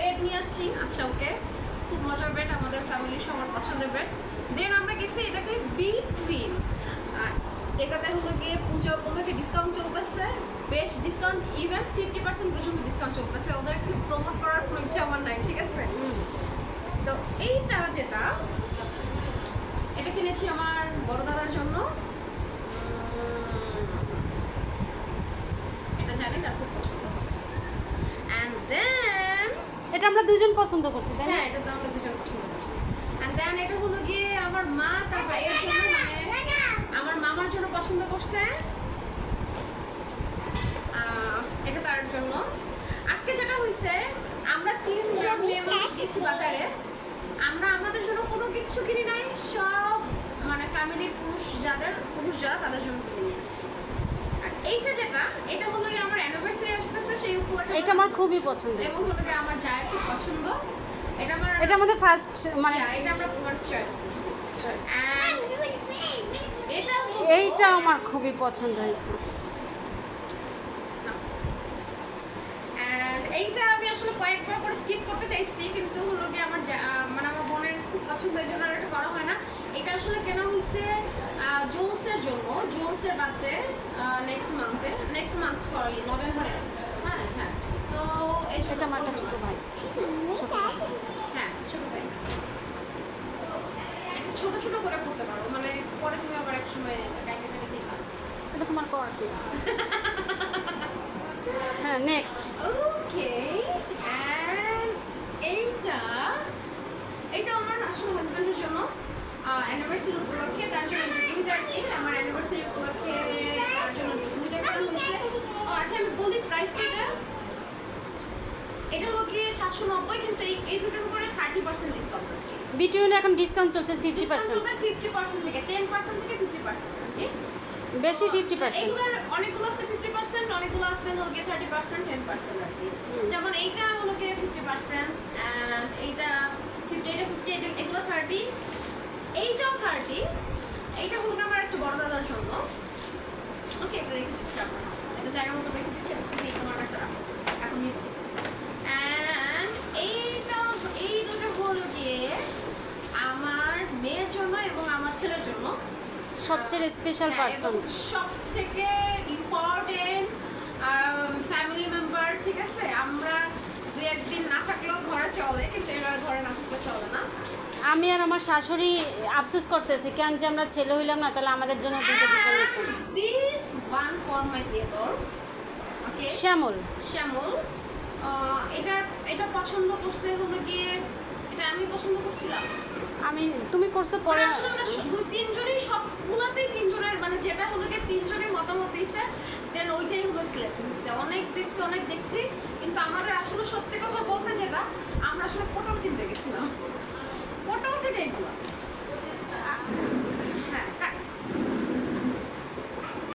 Bread নিয়ে আসছি। আচ্ছা ওকে, খুব মজার ব্রেড, আমাদের ফ্যামিলির সবার পছন্দের ব্রেড। দেন আমরা গেছি এটাকে বিটুইন, এটাতে হলো গিয়ে পুজো উপলক্ষে ডিসকাউন্ট চলতেছে, বেস্ট ডিসকাউন্ট, ইভেন 50% পর্যন্ত ডিসকাউন্ট চলতেছে। ওদেরকে প্রমোট করার কোনো ইচ্ছা আমার নাই, ঠিক আছে? তো এইটা যেটা, এটা কিনেছি আমার বড় দাদার জন্য। এটা জানি তার খুব পছন্দ হবে। অ্যান্ড দেন এটা আমরা দুজন পছন্দ করছি, তাই না? হ্যাঁ, এটা তো আমরা দুজন পছন্দ করছি। অ্যান্ড দেন এটা হলো গিয়ে আমার মা তার ভাইয়ের জন্য, মানে আমার মামার জন্য পছন্দ করছে। এটা তার জন্য। আজকে যেটা হয়েছে, আমরা 3 জন মেয়ে মানুষ গেছি বাজারে। আমরা আমাদের জন্য কোনো কিছু কিনি নাই, সব মানে ফ্যামিলির পুরুষ যারা তাদের জন্য কিনে নিয়ে এসেছি। আর এইটা যেটা, এটা হলো গিয়ে আমার অ্যানিভার্সারি আসতেছে, সেই উপলক্ষে এটা আমার খুবই পছন্দ এবং হয়েছে। হলো গিয়ে আমার জায়ের খুব পছন্দ। এটা আমাদের ফার্স্ট মানে এটা আমরা ফার্স্ট চয়েস করছি। choice। And এটা হলো- এইটা আমার খুবই পছন্দ হয়েছে। And এইটা আমি আসলে কয়েকবার করে স্কিপ করতে চাইছি, কিন্তু হলো গিয়ে আমার মানে আমার বোনের খুব পছন্দের জন্য আর এটা করা হয় না। এটা আসলে কেনা হয়েছে জোনসের জন্য, জোনসের বাদে নেক্সট মান্থ সরি নভেম্বরে। হ্যাঁ হ্যাঁ, সো এটা আমার একটা ছোট ভাই। ছোট ভাই। হ্যাঁ, ছোট ভাই। একটু ছোট ছোট করে করতে পারো, মানে পরে তুমি আবার এক সময় কাটে কাটে দিবা। এটা তোমার কর কি? হ্যাঁ, নেক্সট। ওকে, অ্যান্ড এইটা আমার আসলে হাজব্যান্ডের জন্য অ্যানিভার্সারি উপলক্ষে, তার জন্য দুইটা কি আমার অ্যানিভার্সারি উপলক্ষে তার জন্য দুইটা কেনা হয়েছে। আচ্ছা আমি বলি প্রাইসটা, এটা হলো কি 790, কিন্তু এই দুটোর উপরে 30% ডিসকাউন্ট। বিটুইন এখন ডিসকাউন্ট চলছে 50%। 50% থেকে 10% থেকে 50%, ওকে? বেশি 50%। এগুলোর অনেকগুলো আছে 50%, অনেকগুলো আছে হলো গিয়ে 30%, 10% আর কি। যেমন এইটা হলো গিয়ে 50%, and এইটা 50, এটা 50, এগুলো 30, এইটাও 30। এইটা হলো গিয়ে আমার একটা বড় দাদার জন্য। ওকে, এটা রেখে দিচ্ছি আপনার, এটা জায়গা মতো রেখে দিচ্ছি, তুমি তোমার কাছে রাখো, এখন নিব। And এই দুটো হলো গিয়ে আমার মেয়ের জন্য এবং আমার ছেলের জন্য সবচেয়ে স্পেশাল পারসন। সব থেকে ইম্পর্টেন্ট ফ্যামিলি মেম্বার, ঠিক আছে? আমরা দুই একদিন না থাকলেও ঘরে চলে, কিন্তু এবার ঘরে না থাকলে চলে না। আমি আর আমার শাশুড়ি আফসোস করতেছি কেন যে আমরা ছেলে হইলাম না, তাহলে আমাদের জন্য দুটো দুটো নিতাম। দিস ওয়ান ফর মাই দেওর, ওকে? শ্যামল। শ্যামল, এটা পছন্দ করছে হলো গিয়ে, এটা আমি পছন্দ করছিলাম। তুমি করছো পরে। মানে আসলে আমরা তিনজনই সবগুলোতেই তিনজনের, মানে যেটা হলো গিয়ে তিনজনের মতামত দিয়েছে, দেন ওইটাই হলো সিলেক্ট হয়েছে। অনেক দেখছি, কিন্তু আমাদের আসলে সত্যি কথা